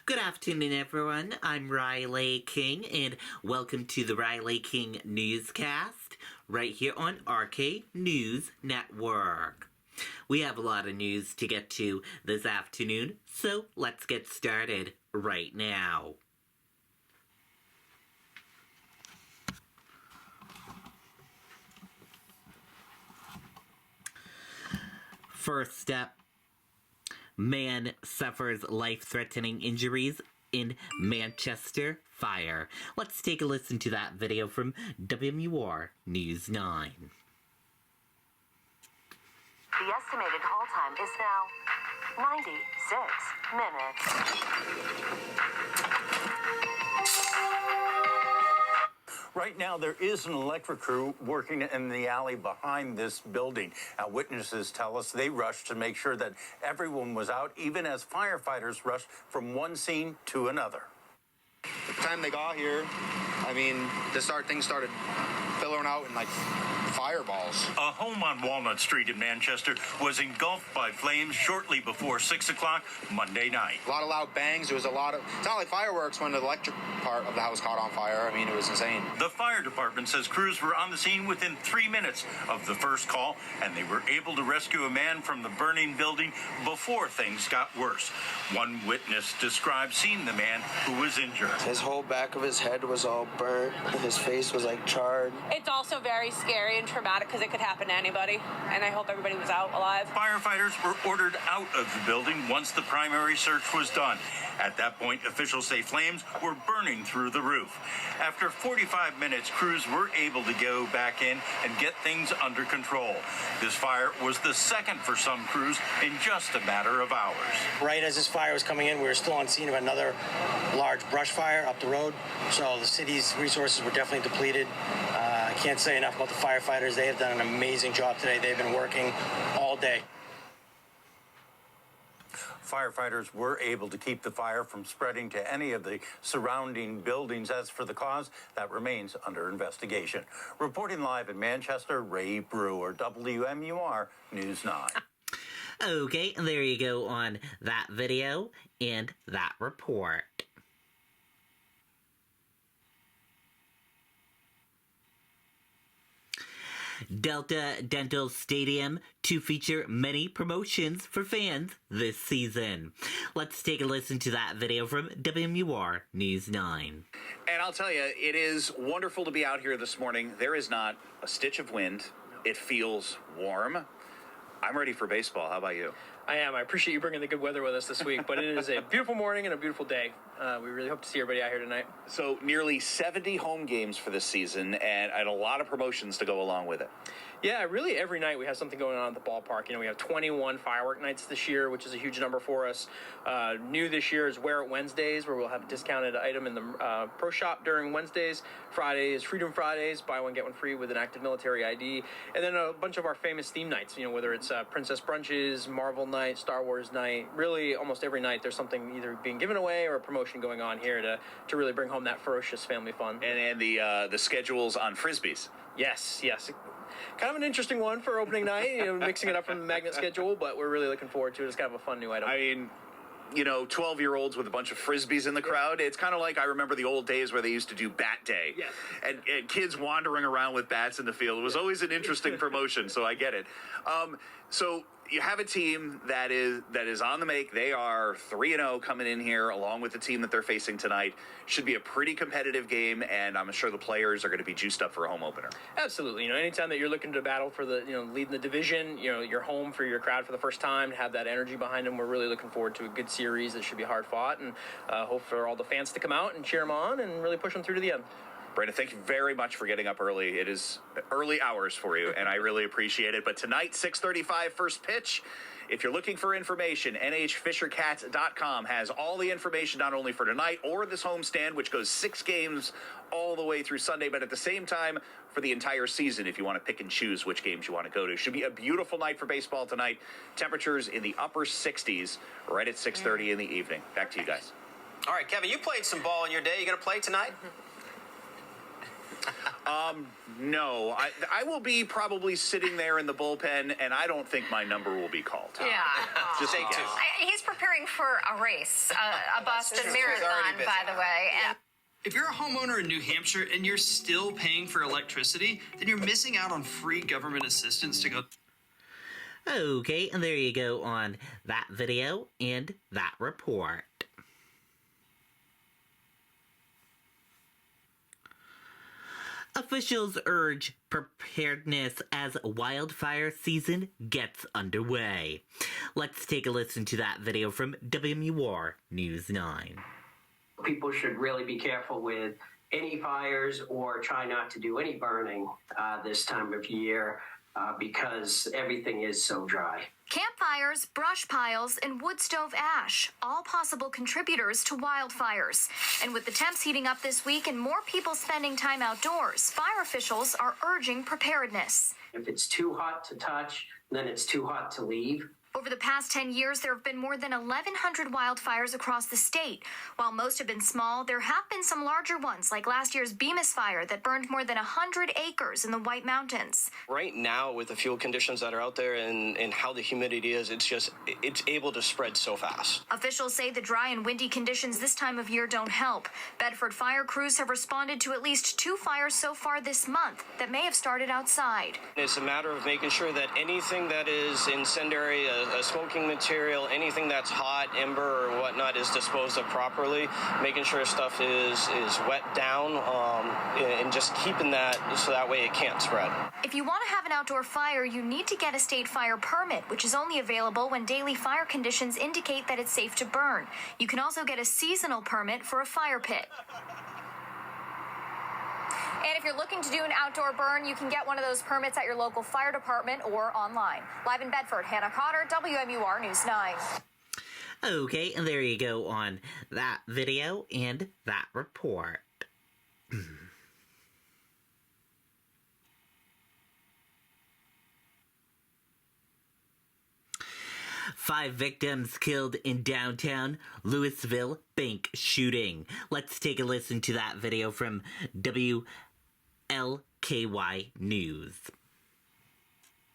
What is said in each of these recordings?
Good afternoon, everyone. I'm Riley King, and welcome to the Riley King Newscast, right here on RK News Network. We have a lot of news to get to this afternoon, so let's get started right now. First up, man suffers life-threatening injuries in Manchester fire. Let's take a listen to that video from WMUR News 9. The estimated haul time is now 96 minutes. Right now, there is an electric crew working in the alley behind this building. Now, witnesses tell us they rushed to make sure that everyone was out, even as firefighters rushed from one scene to another. The time they got here, things started fillering out in fireballs. A home on Walnut Street in Manchester was engulfed by flames shortly before 6 o'clock Monday night. A lot of loud bangs. It's not like fireworks when the electric part of the house caught on fire. It was insane. The fire department says crews were on the scene within 3 minutes of the first call, and they were able to rescue a man from the burning building before things got worse. One witness described seeing the man who was injured. His whole back of his head was all burnt, and his face was charred. It's also very scary and traumatic because it could happen to anybody, and I hope everybody was out alive. Firefighters were ordered out of the building once the primary search was done. At that point, officials say flames were burning through the roof. After 45 minutes, crews were able to go back in and get things under control. This fire was the second for some crews in just a matter of hours. Right as this fire was coming in, we were still on scene of another large brush fire up the road, so the city's resources were definitely depleted. I can't say enough about the firefighters. They have done an amazing job today. They've been working all day. Firefighters were able to keep the fire from spreading to any of the surrounding buildings. As for the cause, that remains under investigation. Reporting live in Manchester, Ray Brewer, WMUR News 9. Okay, there you go on that video and that report. Delta Dental Stadium to feature many promotions for fans this season. Let's take a listen to that video from WMUR News 9. And I'll tell you, it is wonderful to be out here this morning. There is not a stitch of wind. It feels warm. I'm ready for baseball. How about you? I am. I appreciate you bringing the good weather with us this week, but it is a beautiful morning and a beautiful day. We really hope to see everybody out here tonight. So nearly 70 home games for this season and a lot of promotions to go along with it. Yeah, really every night we have something going on at the ballpark. We have 21 firework nights this year, which is a huge number for us. New this year is Wear It Wednesdays, where we'll have a discounted item in the pro shop during Wednesdays. Friday is Freedom Fridays, buy one, get one free with an active military ID. And then a bunch of our famous theme nights, whether it's Princess Brunches, Marvel Night, Star Wars Night. Really, almost every night there's something either being given away or a promotion going on here to really bring home that ferocious family fun. And the schedules on Frisbees. Yes. Kind of an interesting one for opening night, mixing it up from the magnet schedule, but we're really looking forward to it. It's kind of a fun new item. 12-year-olds with a bunch of Frisbees in the crowd. It's kind of like I remember the old days where they used to do Bat Day. Yes. And kids wandering around with bats in the field. It was always an interesting promotion, so I get it. So you have a team that is on the make. They are 3-0 coming in here, along with the team that they're facing tonight. Should be a pretty competitive game, and I'm sure the players are going to be juiced up for a home opener. Absolutely. Anytime that you're looking to battle for the, leading the division, you're home for your crowd for the first time, have that energy behind them. We're really looking forward to a good series that should be hard fought, and hope for all the fans to come out and cheer them on and really push them through to the end. Brandon, thank you very much for getting up early. It is early hours for you, and I really appreciate it. But tonight, 6:35 first pitch. If you're looking for information, nhfishercats.com has all the information not only for tonight or this homestand, which goes 6 games all the way through Sunday, but at the same time for the entire season if you want to pick and choose which games you want to go to. Should be a beautiful night for baseball tonight. Temperatures in the upper 60s right at 6:30 in the evening. Back to you guys. All right, Kevin, you played some ball in your day. You going to play tonight? No, I will be probably sitting there in the bullpen, and I don't think my number will be called. Yeah. Just Take two. He's preparing for a race, a Boston Marathon, by the way. And If you're a homeowner in New Hampshire and you're still paying for electricity, then you're missing out on free government assistance to go. Okay, and there you go on that video and that report. Officials urge preparedness as wildfire season gets underway. Let's take a listen to that video from WMUR News 9. People should really be careful with any fires or try not to do any burning this time of year because everything is so dry. Campfires, brush piles, and wood stove ash, all possible contributors to wildfires. And with the temps heating up this week and more people spending time outdoors, fire officials are urging preparedness. If it's too hot to touch, then it's too hot to leave. Over the past 10 years, there have been more than 1,100 wildfires across the state. While most have been small, there have been some larger ones, like last year's Bemis fire that burned more than 100 acres in the White Mountains. Right now, with the fuel conditions that are out there and how the humidity is, it's able to spread so fast. Officials say the dry and windy conditions this time of year don't help. Bedford fire crews have responded to at least 2 fires so far this month that may have started outside. It's a matter of making sure that anything that is incendiary, a smoking material, anything that's hot, ember or whatnot is disposed of properly, making sure stuff is wet down and just keeping that so that way it can't spread. If you want to have an outdoor fire, you need to get a state fire permit, which is only available when daily fire conditions indicate that it's safe to burn. You can also get a seasonal permit for a fire pit. And if you're looking to do an outdoor burn, you can get one of those permits at your local fire department or online. Live in Bedford, Hannah Cotter, WMUR News 9. Okay, and there you go on that video and that report. 5 victims killed in downtown Louisville bank shooting. Let's take a listen to that video from WLKY News.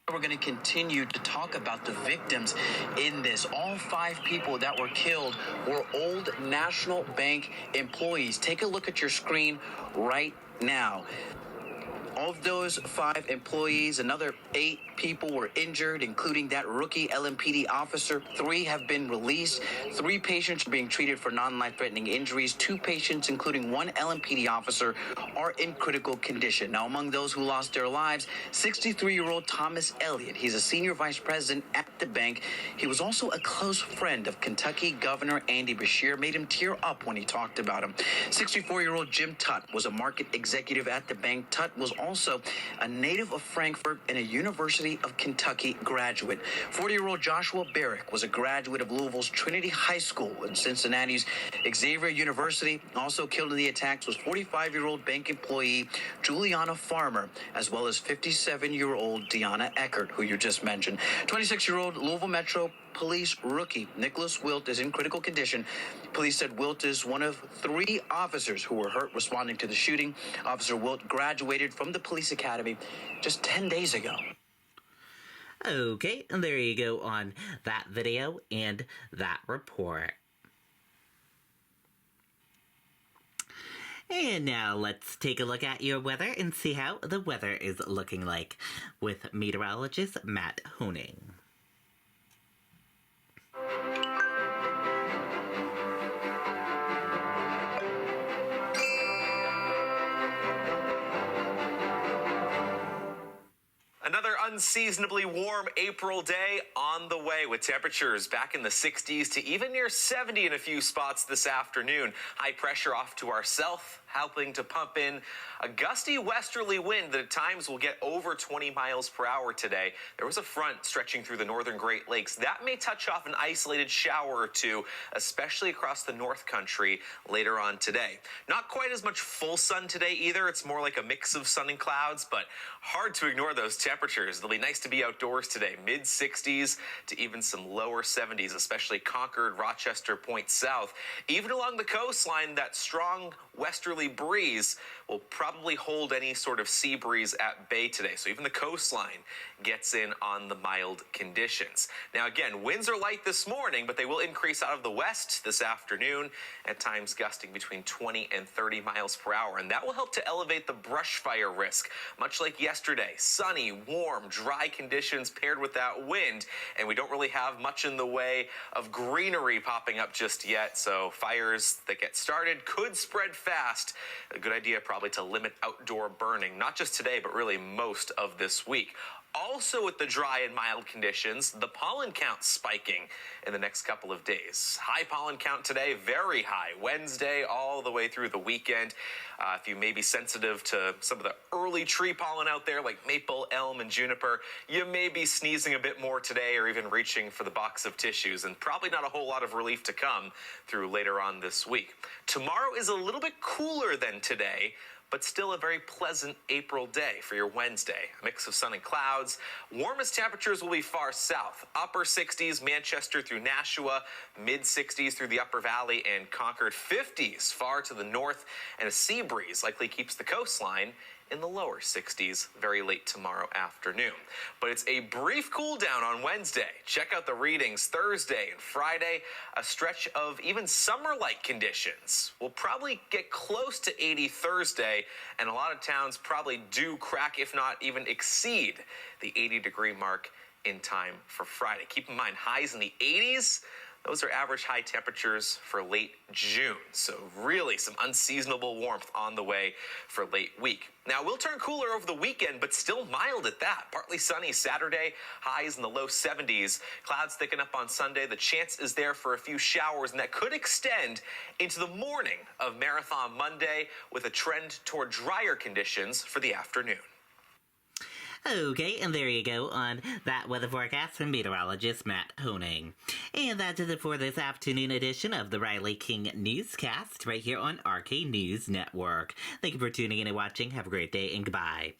We're going to continue to talk about the victims in this. All 5 people that were killed were Old National Bank employees. Take a look at your screen right now. Of those 5 employees, another 8 people were injured, including that rookie LMPD officer. 3 have been released. 3 patients are being treated for non-life-threatening injuries. 2 patients, including 1 LMPD officer, are in critical condition. Now, among those who lost their lives, 63-year-old Thomas Elliott. He's a senior vice president at the bank. He was also a close friend of Kentucky Governor Andy Beshear. Made him tear up when he talked about him. 64-year-old Jim Tutt was a market executive at the bank. Tutt was also a native of Frankfort and a University of Kentucky graduate. 40-year-old Joshua Barrick was a graduate of Louisville's Trinity High School and Cincinnati's Xavier University. Also killed in the attacks was 45-year-old bank employee Juliana Farmer, as well as 57-year-old Deanna Eckert, who you just mentioned. 26-year-old Louisville Metro Police rookie Nicholas Wilt is in critical condition. Police said Wilt is one of 3 officers who were hurt responding to the shooting. Officer Wilt graduated from the police academy just 10 days ago. Okay, and there you go on that video and that report. And now let's take a look at your weather and see how the weather is looking like with meteorologist Matt Honing. Another unseasonably warm April day on the way, with temperatures back in the 60s to even near 70 in a few spots this afternoon. High pressure off to our south, helping to pump in a gusty westerly wind that at times will get over 20 miles per hour today. There was a front stretching through the northern Great Lakes. That may touch off an isolated shower or two, especially across the North Country later on today. Not quite as much full sun today either. It's more like a mix of sun and clouds, but hard to ignore those temperatures. It'll be nice to be outdoors today. Mid-60s to even some lower 70s, especially Concord, Rochester, Point South. Even along the coastline, that strong westerly breeze will probably hold any sort of sea breeze at bay today. So even the coastline gets in on the mild conditions. Now again, winds are light this morning, but they will increase out of the west this afternoon, at times gusting between 20 and 30 miles per hour. And that will help to elevate the brush fire risk. Much like yesterday, sunny, warm, dry conditions paired with that wind. And we don't really have much in the way of greenery popping up just yet. So fires that get started could spread fast. A good idea probably to limit outdoor burning, not just today, but really most of this week. Also with the dry and mild conditions, the pollen count spiking in the next couple of days. High pollen count today, very high. Wednesday all the way through the weekend. If you may be sensitive to some of the early tree pollen out there like maple, elm, and juniper, you may be sneezing a bit more today or even reaching for the box of tissues, and probably not a whole lot of relief to come through later on this week. Tomorrow is a little bit cooler than today, but still a very pleasant April day for your Wednesday. A mix of sun and clouds. Warmest temperatures will be far south. Upper 60s, Manchester through Nashua. Mid 60s through the Upper Valley and Concord. 50s far to the north, and a sea breeze likely keeps the coastline in the lower 60s very late tomorrow afternoon. But it's a brief cool down on Wednesday. Check out the readings Thursday and Friday. A stretch of even summer-like conditions. We'll probably get close to 80 Thursday, and a lot of towns probably do crack, if not even exceed, the 80-degree mark in time for Friday. Keep in mind, highs in the 80s. Those are average high temperatures for late June. So really some unseasonable warmth on the way for late week. Now, we'll turn cooler over the weekend, but still mild at that. Partly sunny Saturday, highs in the low 70s. Clouds thicken up on Sunday. The chance is there for a few showers, and that could extend into the morning of Marathon Monday with a trend toward drier conditions for the afternoon. Okay, and there you go on that weather forecast from meteorologist Matt Honing. And that does it for this afternoon edition of the Riley King Newscast right here on RK News Network. Thank you for tuning in and watching. Have a great day and goodbye.